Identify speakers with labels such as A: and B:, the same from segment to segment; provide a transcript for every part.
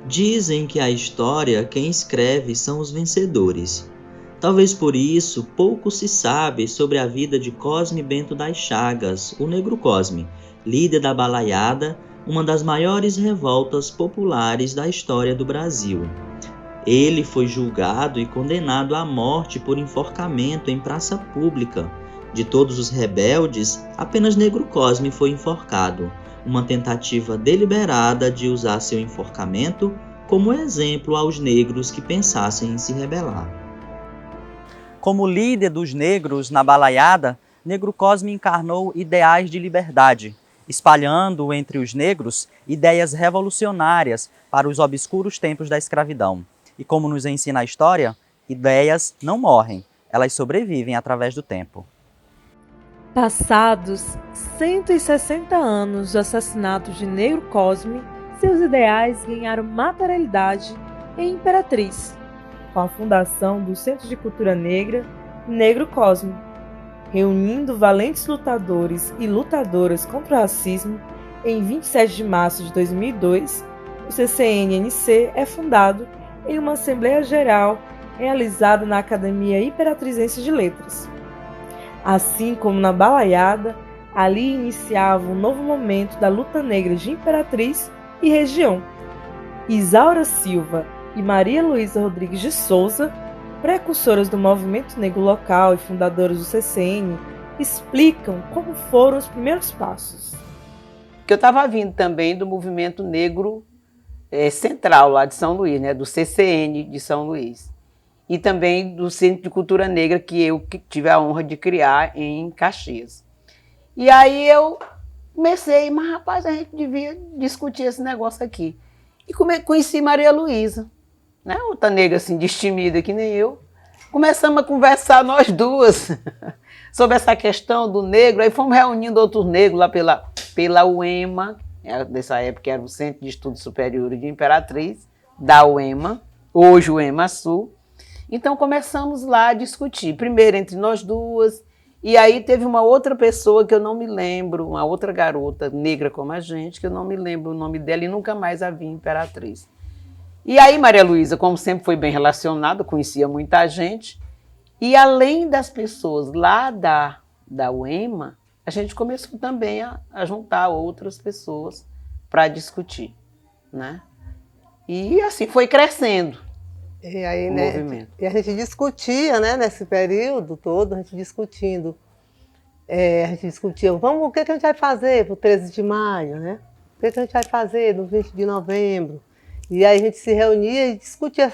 A: Dizem que a história quem escreve são os vencedores. Talvez por isso pouco se sabe sobre a vida de Cosme Bento das Chagas, o Negro Cosme, líder da Balaiada, uma das maiores revoltas populares da história do Brasil. Ele foi julgado e condenado à morte por enforcamento em praça pública. De todos os rebeldes, apenas Negro Cosme foi enforcado, uma tentativa deliberada de usar seu enforcamento como exemplo aos negros que pensassem em se rebelar.
B: Como líder dos negros na Balaiada, Negro Cosme encarnou ideais de liberdade, espalhando entre os negros ideias revolucionárias para os obscuros tempos da escravidão. E como nos ensina a história, ideias não morrem, elas sobrevivem através do tempo.
C: Passados 160 anos do assassinato de Negro Cosme, seus ideais ganharam materialidade em Imperatriz, com a fundação do Centro de Cultura Negra Negro Cosme, reunindo valentes lutadores e lutadoras contra o racismo. Em 27 de março de 2002, o CCN-NC é fundado em uma Assembleia Geral realizada na Academia Imperatrizense de Letras. Assim como na Balaiada, ali iniciava um novo momento da luta negra de Imperatriz e região. Isaura Silva e Maria Luísa Rodrigues de Souza, precursoras do movimento negro local e fundadoras do CCN, explicam como foram os primeiros passos.
D: Que eu estava vindo também do movimento negro central lá de São Luís, né, do CCN de São Luís. E também do Centro de Cultura Negra, que eu tive a honra de criar em Caxias. E aí eu comecei, mas rapaz, a gente devia discutir esse negócio aqui. E conheci Maria Luísa, né, outra negra assim, destemida que nem eu. Começamos a conversar nós duas sobre essa questão do negro. Aí fomos reunindo outros negros lá pela UEMA, nessa época era o Centro de Estudos Superiores de Imperatriz, da UEMA, hoje o UEMA Sul. Então começamos lá a discutir, primeiro entre nós duas, e aí teve uma outra pessoa que eu não me lembro, uma outra garota negra como a gente, que eu não me lembro o nome dela e nunca mais a vi em Imperatriz. E aí Maria Luísa, como sempre foi bem relacionada, conhecia muita gente, e além das pessoas lá da UEMA, a gente começou também a juntar outras pessoas para discutir, né? E assim foi crescendo.
E: E aí, né, e a gente discutia, né, nesse período todo, a gente discutia, o que a gente vai fazer para o 13 de maio, né? O que a gente vai fazer no 20 de novembro? E aí a gente se reunia e discutia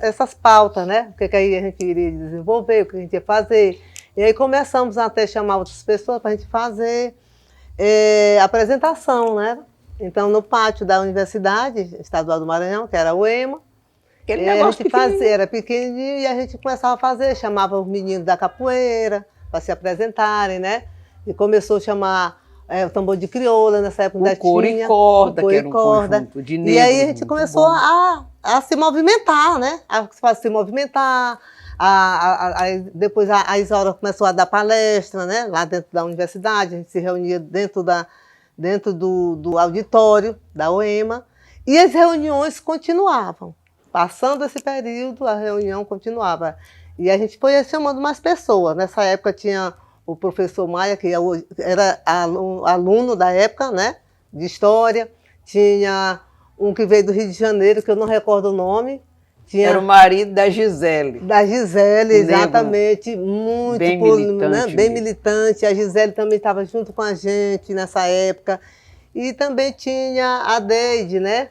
E: essas pautas, né? O que aí a gente iria desenvolver, o que a gente ia fazer. E aí começamos até chamar outras pessoas para a gente fazer apresentação, né? Então, no pátio da Universidade Estadual do Maranhão, que era o UEMA, a gente fazia, era pequenininho, e a gente começava a fazer, chamava os meninos da capoeira para se apresentarem, né? E começou a chamar o tambor de crioula, nessa época ainda tinha.
D: O coro e corda, que era um conjunto de negros.
E: E aí a gente começou a se movimentar, né? A se movimentar. Depois a Isaura começou a dar palestra, né? Lá dentro da universidade, a gente se reunia dentro do auditório da UEMA, e as reuniões continuavam. Passando esse período, a reunião continuava. E a gente foi chamando mais pessoas. Nessa época tinha o professor Maia, que era aluno da época, né, de História. Tinha um que veio do Rio de Janeiro, que eu não recordo o nome.
D: Era o marido da Gisele.
E: Da Gisele, exatamente. Muito
D: bem militante.
E: Né, bem militante. A Gisele também estava junto com a gente nessa época. E também tinha a Deide, né?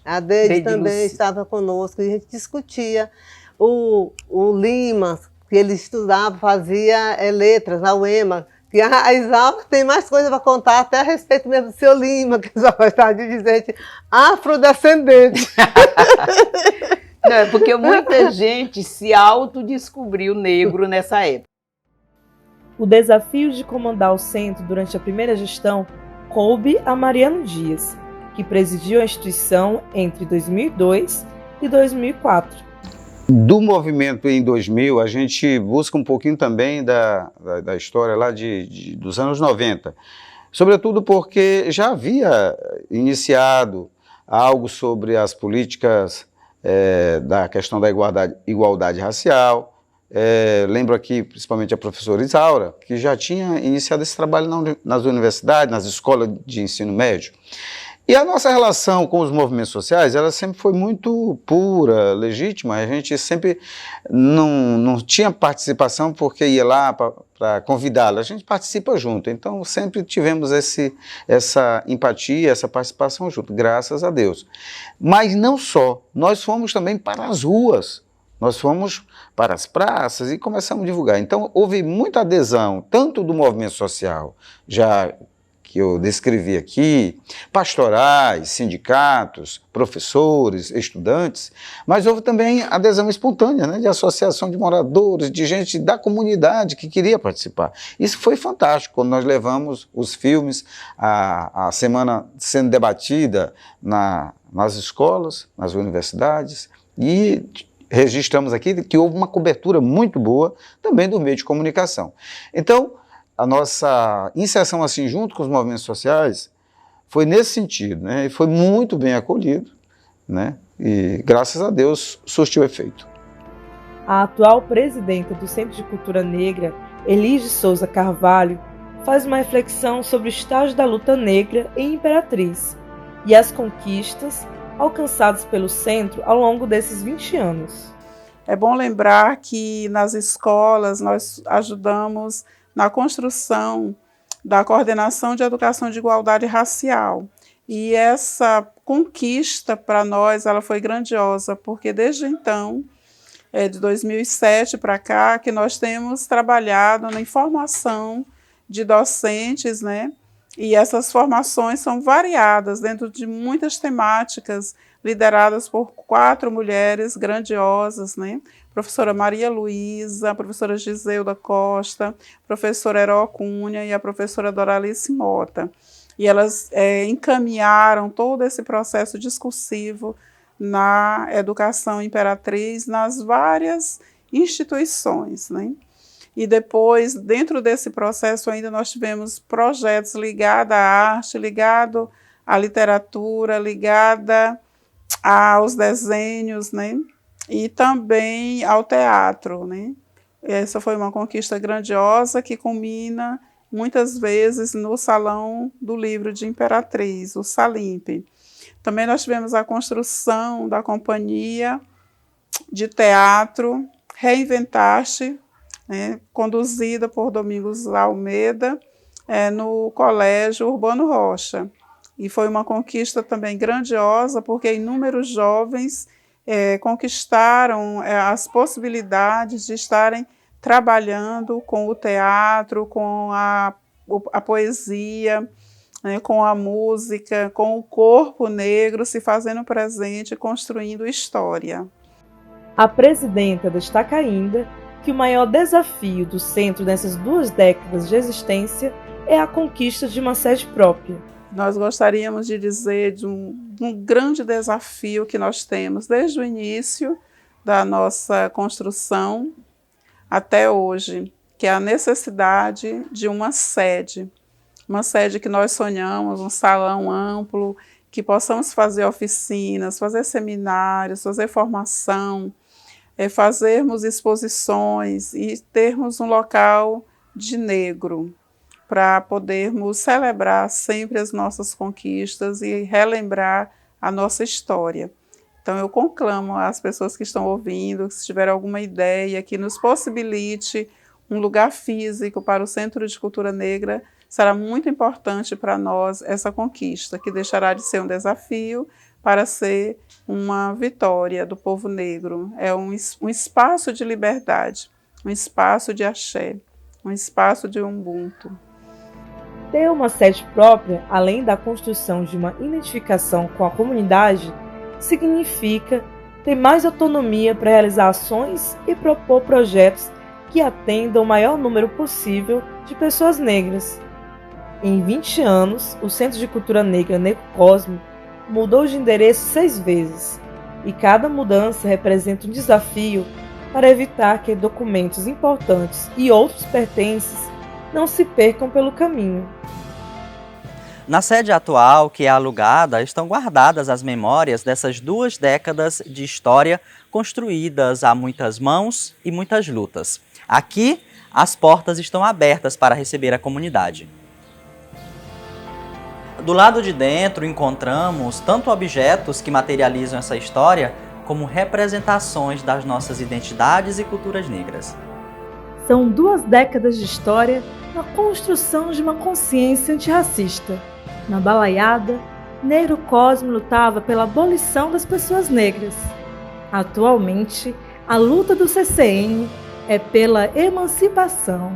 E: A Deide também estava conosco, e a gente discutia. O Lima, que ele estudava, fazia letras na UEMA, que a Isaura tem mais coisa para contar, até a respeito mesmo do seu Lima, que só gostava de dizer afrodescendente.
D: Não, é porque muita gente se autodescobriu negro nessa época.
C: O desafio de comandar o centro durante a primeira gestão coube a Mariano Dias, que presidiu a instituição entre 2002 e 2004.
F: Do movimento em 2000, a gente busca um pouquinho também da história lá dos anos 90. Sobretudo porque já havia iniciado algo sobre as políticas da questão da igualdade racial. Lembro aqui principalmente a professora Isaura, que já tinha iniciado esse trabalho nas universidades, nas escolas de ensino médio. E a nossa relação com os movimentos sociais, ela sempre foi muito pura, legítima. A gente sempre não tinha participação porque ia lá para convidá-la. A gente participa junto. Então, sempre tivemos essa empatia, essa participação junto, graças a Deus. Mas não só. Nós fomos também para as ruas. Nós fomos para as praças e começamos a divulgar. Então, houve muita adesão, tanto do movimento social, já que eu descrevi aqui, pastorais, sindicatos, professores, estudantes, mas houve também adesão espontânea, né, de associação de moradores, de gente da comunidade que queria participar. Isso foi fantástico, quando nós levamos os filmes, a semana sendo debatida nas escolas, nas universidades, e registramos aqui que houve uma cobertura muito boa também do meio de comunicação. Então, a nossa inserção assim junto com os movimentos sociais foi nesse sentido, né? E foi muito bem acolhido, né? E graças a Deus surtiu efeito.
C: A atual presidenta do Centro de Cultura Negra, Elis de Souza Carvalho, faz uma reflexão sobre o estágio da luta negra em Imperatriz e as conquistas alcançadas pelo centro ao longo desses 20 anos.
G: É bom lembrar que nas escolas nós ajudamos na construção da Coordenação de Educação de Igualdade Racial. E essa conquista para nós ela foi grandiosa, porque desde então, de 2007 para cá, que nós temos trabalhado na formação de docentes, né? E essas formações são variadas dentro de muitas temáticas, lideradas por 4 mulheres grandiosas, né? Professora Maria Luísa, a professora Giselda Costa, professora Heró Cunha e a professora Doralice Mota. E elas encaminharam todo esse processo discursivo na educação Imperatriz, nas várias instituições, né? E depois, dentro desse processo, ainda nós tivemos projetos ligados à arte, ligados à literatura, ligados aos desenhos, né? E também ao teatro, né? Essa foi uma conquista grandiosa que culmina muitas vezes no Salão do Livro de Imperatriz, o Salimp. Também nós tivemos a construção da companhia de teatro Reinventaste, né, conduzida por Domingos Almeida, no Colégio Urbano Rocha. E foi uma conquista também grandiosa, porque inúmeros jovens conquistaram as possibilidades de estarem trabalhando com o teatro, com a poesia, né, com a música, com o corpo negro se fazendo presente, construindo história.
C: A presidenta destaca ainda que o maior desafio do centro nessas 2 décadas de existência é a conquista de uma sede própria.
G: Nós gostaríamos de dizer de um grande desafio que nós temos desde o início da nossa construção até hoje, que é a necessidade de uma sede que nós sonhamos, um salão amplo, que possamos fazer oficinas, fazer seminários, fazer formação, fazermos exposições e termos um local de negro, para podermos celebrar sempre as nossas conquistas e relembrar a nossa história. Então eu conclamo às pessoas que estão ouvindo, se tiver alguma ideia que nos possibilite um lugar físico para o Centro de Cultura Negra, será muito importante para nós essa conquista, que deixará de ser um desafio para ser uma vitória do povo negro. É um espaço de liberdade, um espaço de axé, um espaço de Ubuntu.
C: Ter uma sede própria, além da construção de uma identificação com a comunidade, significa ter mais autonomia para realizar ações e propor projetos que atendam o maior número possível de pessoas negras. Em 20 anos, o Centro de Cultura Negra Negro Cosme mudou de endereço 6 vezes, e cada mudança representa um desafio para evitar que documentos importantes e outros pertences não se percam pelo caminho.
B: Na sede atual, que é alugada, estão guardadas as memórias dessas 2 décadas de história construídas a muitas mãos e muitas lutas. Aqui, as portas estão abertas para receber a comunidade. Do lado de dentro, encontramos tanto objetos que materializam essa história, como representações das nossas identidades e culturas negras.
C: São 2 décadas de história na construção de uma consciência antirracista. Na Balaiada, Negro Cosme lutava pela abolição das pessoas negras. Atualmente, a luta do CCN é pela emancipação.